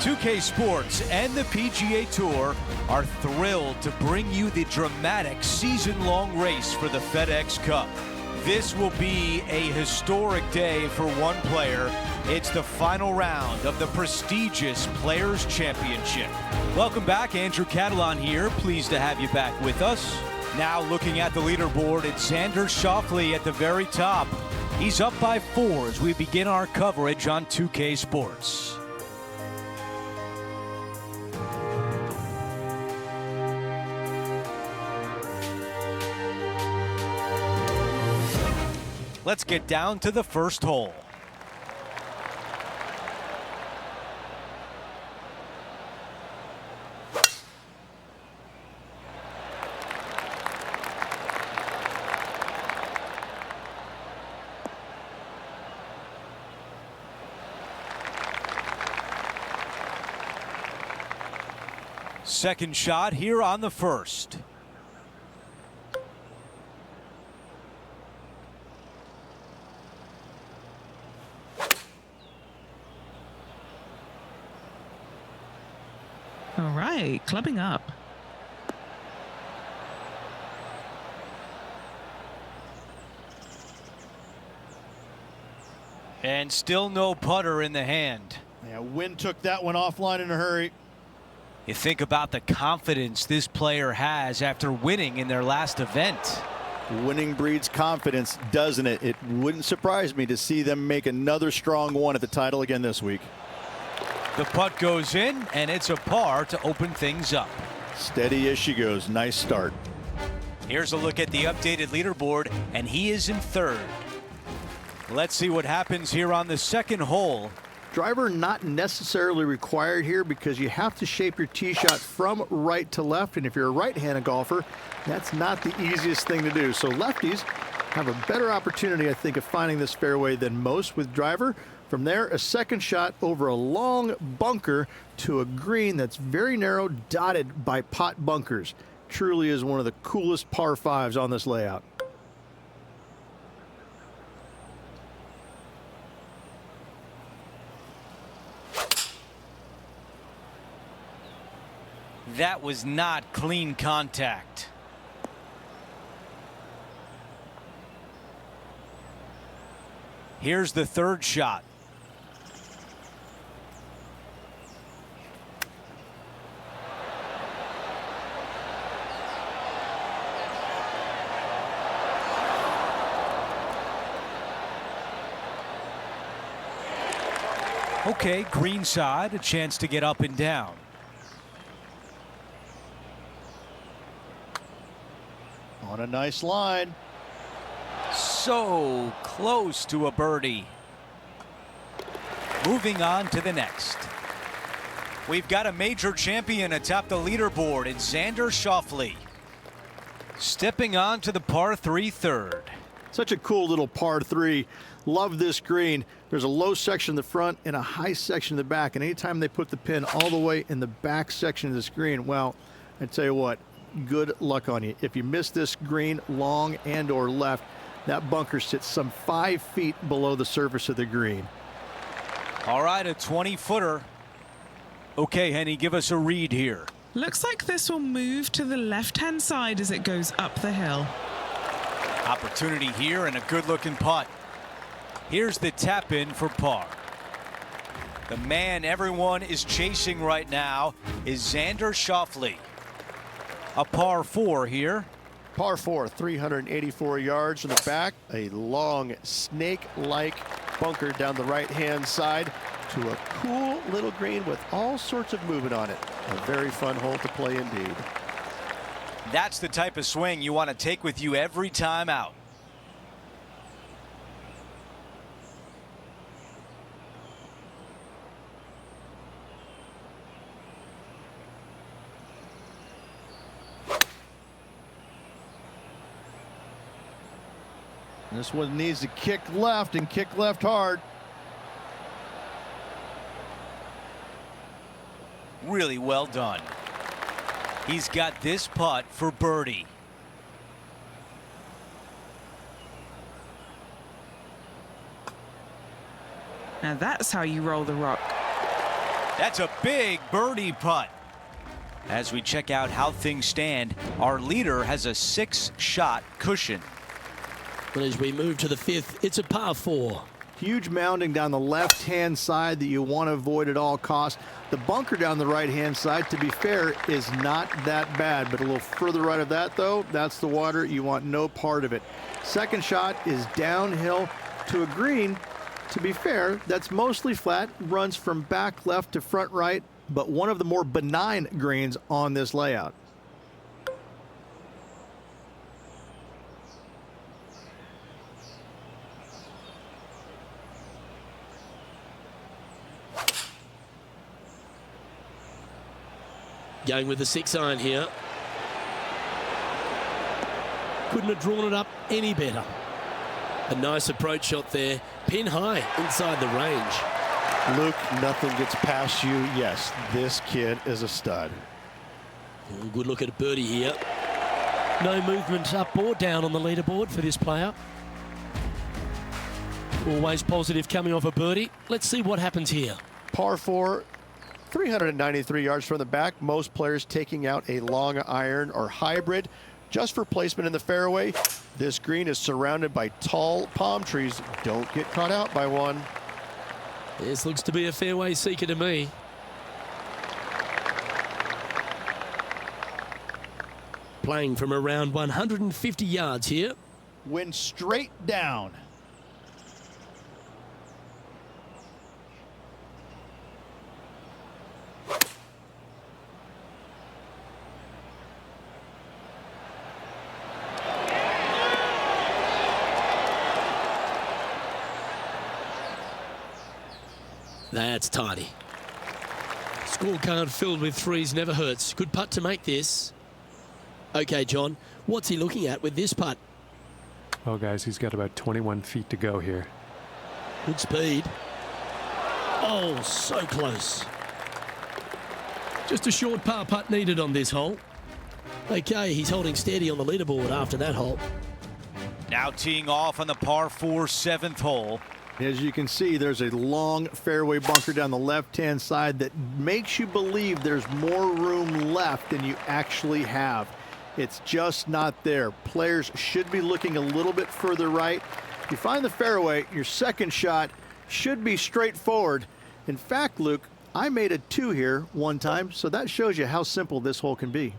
2K Sports and the PGA Tour are thrilled to bring you the dramatic season-long race for the FedEx Cup. This will be a historic day for one player. It's the final round of the prestigious Players' Championship. Welcome back, Andrew Catalan here. Pleased to have you back with us. Now looking at the leaderboard, it's Xander Schauffele at the very top. He's up by 4 as we begin our coverage on 2K Sports. Let's get down to the first hole. Second shot here on the first. All right, clubbing up. And still no putter in the hand. Yeah, Wind took that one offline in a hurry. You think about the confidence this player has after winning in their last event. Winning breeds confidence, doesn't it? It wouldn't surprise me to see them make another strong one at the title again this week. The putt goes in, and it's a par to open things up. Steady as she goes. Nice start. Here's a look at the updated leaderboard, and he is in third. Let's see what happens here on the second hole. Driver not necessarily required here because you have to shape your tee shot from right to left, and if you're a right-handed golfer, that's not the easiest thing to do. So lefties have a better opportunity, I think, of finding this fairway than most with driver. From there, a second shot over a long bunker to a green that's very narrow, dotted by pot bunkers. Truly is one of the coolest par 5s on this layout. That was not clean contact. Here's the third shot. Okay, green side, a chance to get up and down. On a nice line. So close to a birdie. Moving on to the next. We've got a major champion atop the leaderboard in Xander Schauffele. Stepping on to the par 3 third. Such a cool little par 3. Love this green. There's a low section in the front and a high section in the back. And anytime they put the pin all the way in the back section of this green, well, I tell you what, good luck on you. If you miss this green long and or left, that bunker sits some 5 feet below the surface of the green. All right, a 20-footer. Okay, Henny, give us a read here. Looks like this will move to the left-hand side as it goes up the hill. Opportunity here and a good-looking putt. Here's the tap in for par. The man everyone is chasing right now is Xander Schauffele. A par 4 here. Par 4, 384 yards from the back. A long snake-like bunker down the right-hand side to a cool little green with all sorts of movement on it. A very fun hole to play indeed. That's the type of swing you want to take with you every time out. This one needs to kick left and kick left hard. Really well done. He's got this putt for birdie. Now that's how you roll the rock. That's a big birdie putt. As we check out how things stand, our leader has a 6-shot cushion. But as we move to the 5th, it's a par 4. Huge mounding down the left-hand side that you want to avoid at all costs. The bunker down the right-hand side, to be fair, is not that bad, but a little further right of that, though, that's the water. You want no part of it. Second shot is downhill to a green. To be fair, that's mostly flat, runs from back left to front right, but one of the more benign greens on this layout. Going with the 6-iron here. Couldn't have drawn it up any better. A nice approach shot there. Pin high inside the range. Luke, nothing gets past you. Yes, this kid is a stud. Ooh, good look at a birdie here. No movement up or down on the leaderboard for this player. Always positive coming off a birdie. Let's see what happens here. Par 4, 393 yards from the back. Most players taking out a long iron or hybrid just for placement in the fairway. This green is surrounded by tall palm trees. Don't get caught out by one. This looks to be a fairway seeker to me. Playing from around 150 yards here. Went straight down. That's tidy. Scorecard filled with threes never hurts. Good putt to make this. Okay, John, what's he looking at with this putt? Oh, guys, he's got about 21 feet to go here. Good speed. Oh, so close. Just a short par putt needed on this hole. Okay, he's holding steady on the leaderboard after that hole. Now teeing off on the par 4 7th hole. As you can see, there's a long fairway bunker down the left-hand side that makes you believe there's more room left than you actually have. It's just not there. Players should be looking a little bit further right. If you find the fairway, your second shot should be straightforward. In fact, Luke, I made a 2 here one time, so that shows you how simple this hole can be.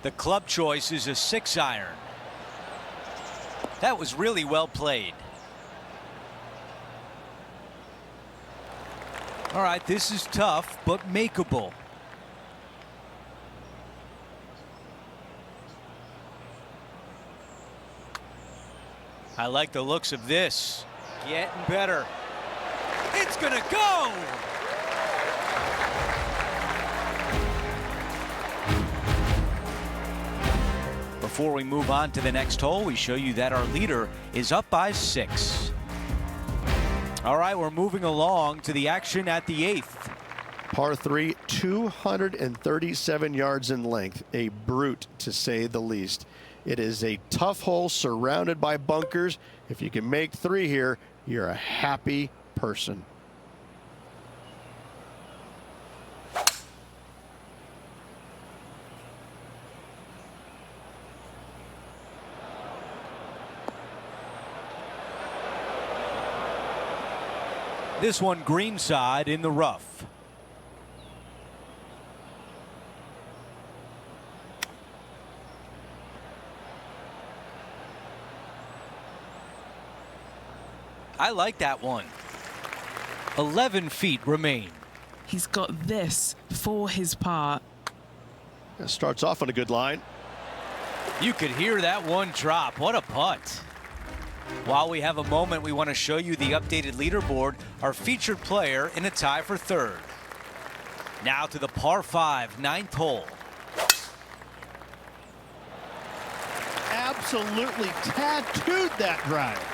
The club choice is a 6-iron. That was really well played. All right, this is tough, but makeable. I like the looks of this. Getting better. It's gonna go! Before we move on to the next hole, we show you that our leader is up by 6. All right, we're moving along to the action at the 8th. Par 3, 237 yards in length. A brute, to say the least. It is a tough hole surrounded by bunkers. If you can make 3 here, you're a happy person. This one greenside in the rough. I like that one. 11 feet remain. He's got this for his part. That starts off on a good line. You could hear that one drop. What a putt. While we have a moment, we want to show you the updated leaderboard, our featured player in a tie for 3rd. Now to the par 5, 9th hole. Absolutely tattooed that drive.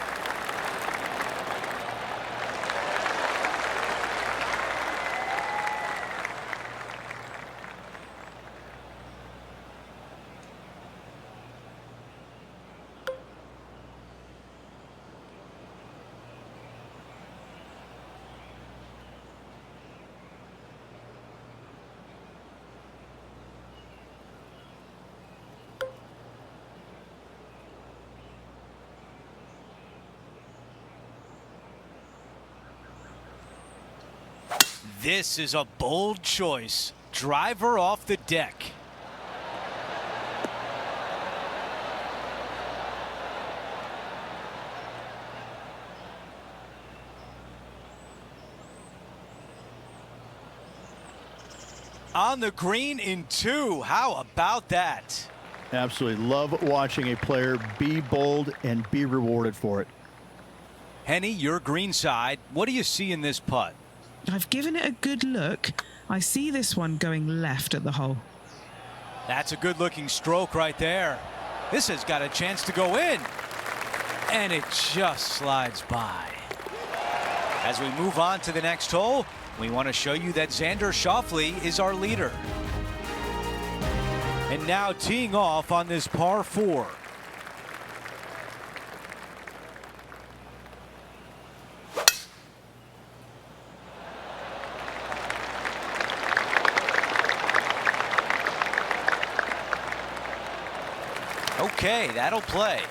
This is a bold choice. Driver off the deck. On the green in 2. How about that? Absolutely love watching a player be bold and be rewarded for it. Henny, your green side. What do you see in this putt? I've given it a good look. I see this one going left at the hole. That's a good looking stroke right there. This has got a chance to go in. And it just slides by. As we move on to the next hole, we want to show you that Xander Schauffele is our leader. And now teeing off on this par 4. Okay, that'll play.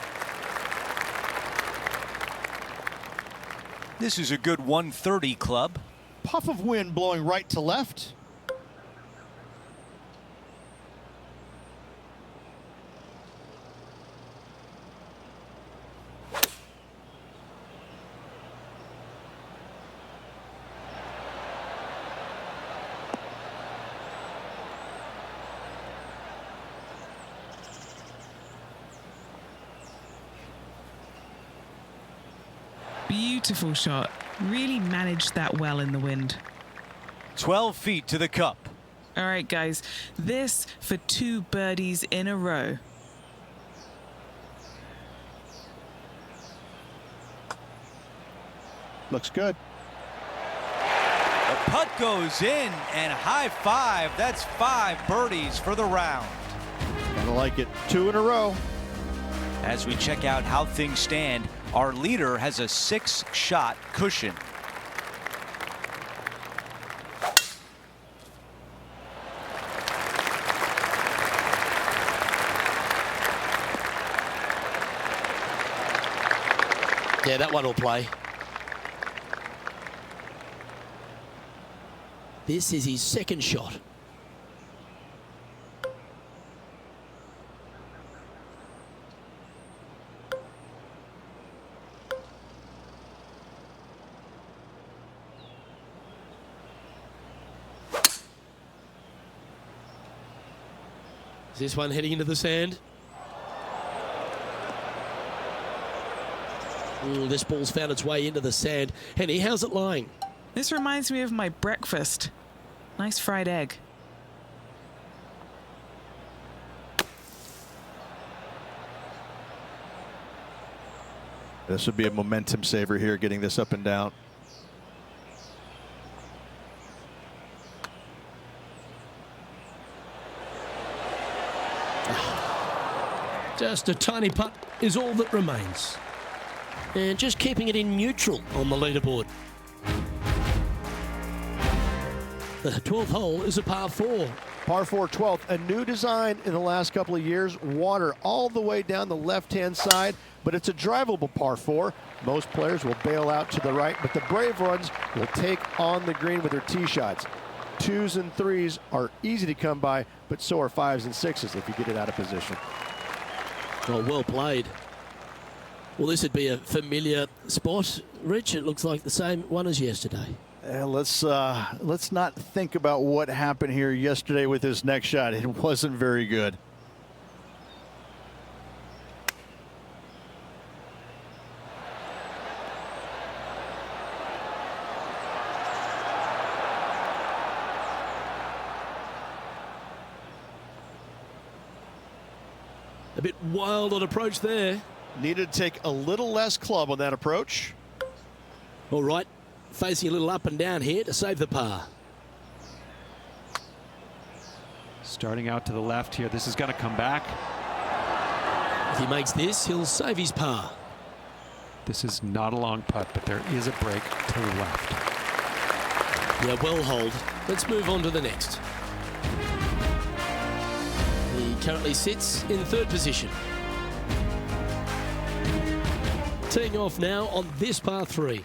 This is a good 130 club. Puff of wind blowing right to left. Beautiful shot. Really managed that well in the wind. 12 feet to the cup. All right, guys. This for 2 birdies in a row. Looks good. The putt goes in, and high five. That's 5 birdies for the round. Kinda like it. 2 in a row. As we check out how things stand, our leader has a 6-shot cushion. Yeah, that one will play. This is his 2nd shot. Is this one heading into the sand? This ball's found its way into the sand. Henny, how's it lying? This reminds me of my breakfast. Nice fried egg. This would be a momentum saver here, getting this up and down. Just a tiny putt is all that remains. And just keeping it in neutral on the leaderboard. The 12th hole is a par 4. Par 4 12th, a new design in the last couple of years. Water all the way down the left-hand side, but it's a drivable par 4. Most players will bail out to the right, but the brave ones will take on the green with their tee shots. 2s and 3s are easy to come by, but so are 5s and 6s if you get it out of position. Oh, well played. Well, this would be a familiar spot. Rich, it looks like the same one as yesterday. Let's not think about what happened here yesterday with this next shot. It wasn't very good. A bit wild on approach there. Needed to take a little less club on that approach. All right, facing a little up and down here to save the par. Starting out to the left here. This is going to come back. If he makes this, he'll save his par. This is not a long putt, but there is a break to the left. Yeah, well hold. Let's move on to the next. He currently sits in 3rd position. Teeing off now on this par 3.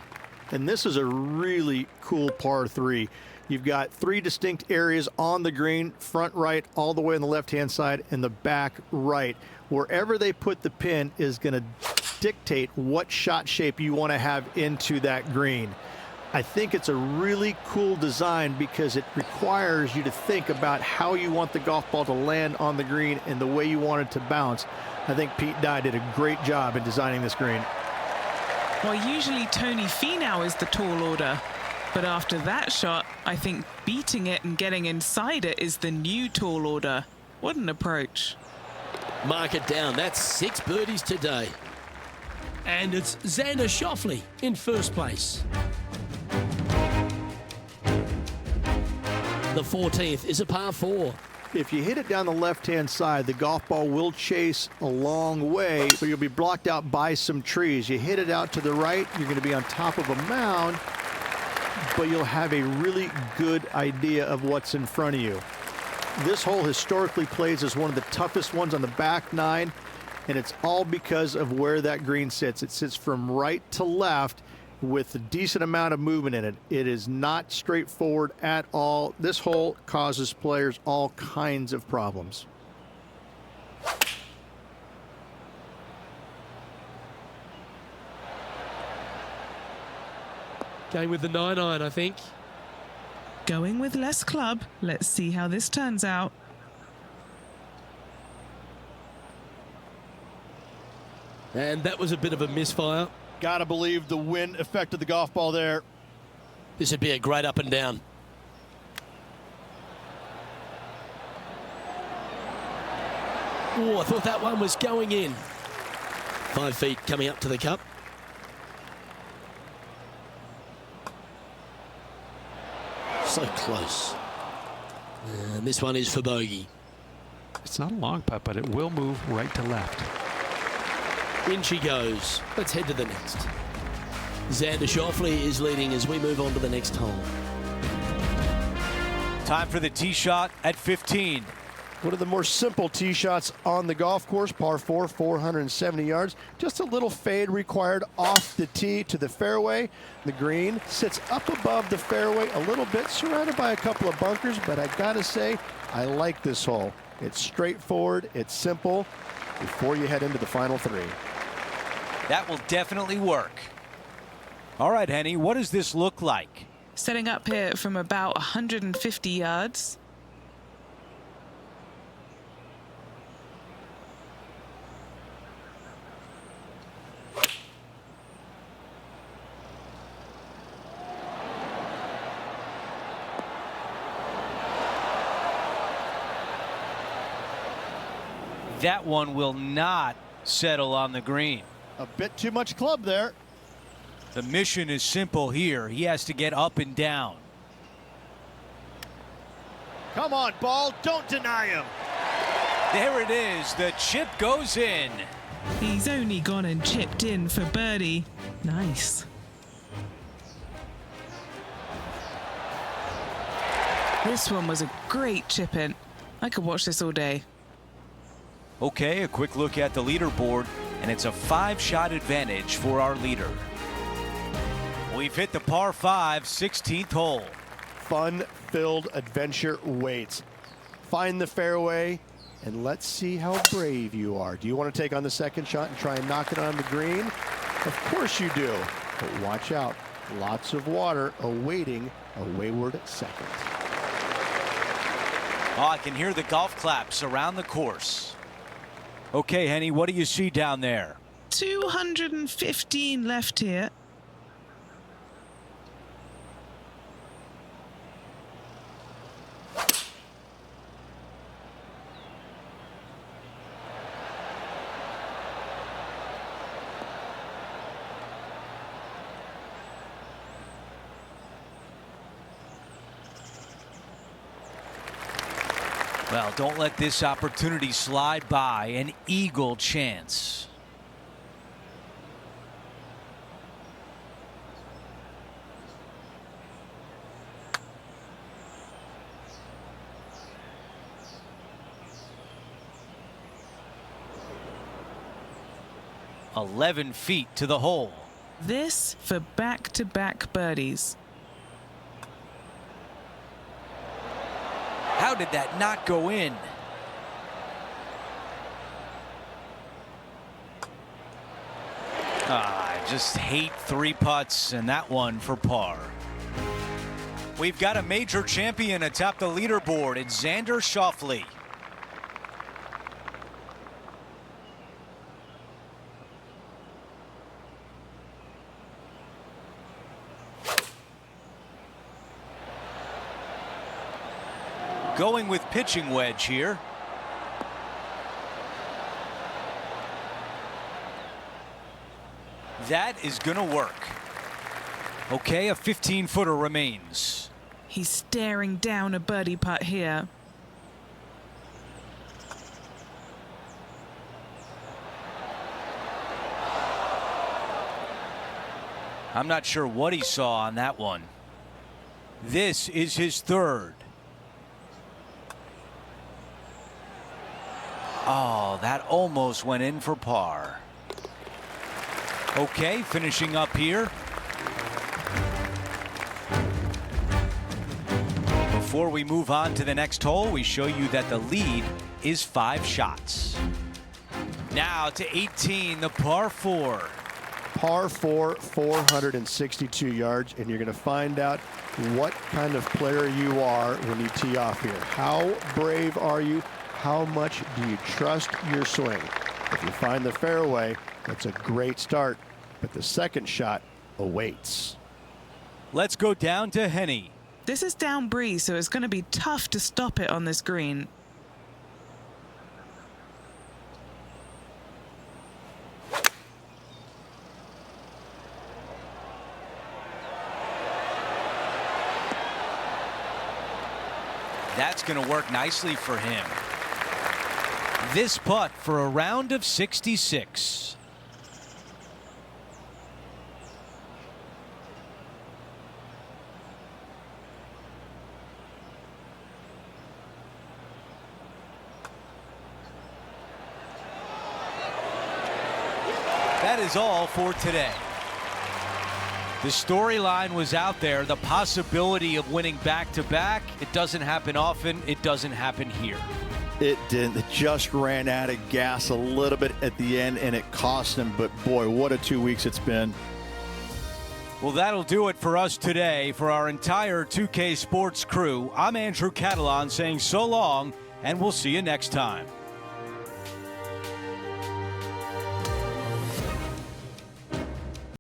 And this is a really cool par 3. You've got 3 distinct areas on the green, front right, all the way on the left-hand side, and the back right. Wherever they put the pin is going to dictate what shot shape you want to have into that green. I think it's a really cool design because it requires you to think about how you want the golf ball to land on the green and the way you want it to bounce. I think Pete Dye did a great job in designing this green. Well, usually Tony Finau is the tall order, but after that shot, I think beating it and getting inside it is the new tall order. What an approach. Mark it down. That's 6 birdies today. And it's Xander Schauffele in first place. The 14th is a par 4. If you hit it down the left-hand side, the golf ball will chase a long way, but you'll be blocked out by some trees. You hit it out to the right, you're going to be on top of a mound, but you'll have a really good idea of what's in front of you. This hole historically plays as one of the toughest ones on the back 9, and it's all because of where that green sits. It sits from right to left with a decent amount of movement in it. It is not straightforward at all. This hole causes players all kinds of problems. Going with the 9-iron, I think. Going with less club. Let's see how this turns out. And that was a bit of a misfire. Gotta believe the wind affected the golf ball there. This would be a great up and down. Oh, I thought that one was going in. 5 feet coming up to the cup. So close. And this one is for bogey. It's not a long putt, but it will move right to left. In she goes. Let's head to the next. Xander Schauffele is leading as we move on to the next hole. Time for the tee shot at 15. One of the more simple tee shots on the golf course, par 4, 470 yards. Just a little fade required off the tee to the fairway. The green sits up above the fairway a little bit, surrounded by a couple of bunkers, but I gotta say, I like this hole. It's straightforward, it's simple, before you head into the final 3. That will definitely work. All right, Henny, what does this look like? Setting up here from about 150 yards. That one will not settle on the green. A bit too much club there. The mission is simple here. He has to get up and down. Come on, ball, don't deny him. There it is. The chip goes in. He's only gone and chipped in for birdie. Nice. This one was a great chip in. I could watch this all day. Okay, a quick look at the leaderboard, and it's a 5-shot advantage for our leader. We've hit the par 5, 16th hole. Fun-filled adventure waits. Find the fairway, and let's see how brave you are. Do you want to take on the second shot and try and knock it on the green? Of course you do, but watch out. Lots of water awaiting a wayward second. Oh, I can hear the golf claps around the course. Okay, Henny, what do you see down there? 215 left here. Well, don't let this opportunity slide by. An eagle chance. "11 feet to the hole." This for back-to-back birdies. How did that not go in? I just hate 3 putts and that one for par. We've got a major champion atop the leaderboard. It's Xander Schauffele. Going with pitching wedge here. That is going to work. Okay, a 15-footer remains. He's staring down a birdie putt here. I'm not sure what he saw on that one. This is his 3rd. Oh, that almost went in for par. Okay, finishing up here. Before we move on to the next hole, we show you that the lead is 5 shots. Now to 18, the par 4. Par 4, 462 yards, and you're going to find out what kind of player you are when you tee off here. How brave are you? How much do you trust your swing? If you find the fairway, that's a great start, but the second shot awaits. Let's go down to Henny. This is down breeze, so it's going to be tough to stop it on this green. That's going to work nicely for him. This putt for a round of 66. That is all for today. The storyline was out there, the possibility of winning back-to-back. It doesn't happen often. It doesn't happen here. It didn't. It just ran out of gas a little bit at the end, and it cost him. But, boy, what a 2 weeks it's been. Well, that'll do it for us today. For our entire 2K Sports crew, I'm Andrew Catalan saying so long, and we'll see you next time.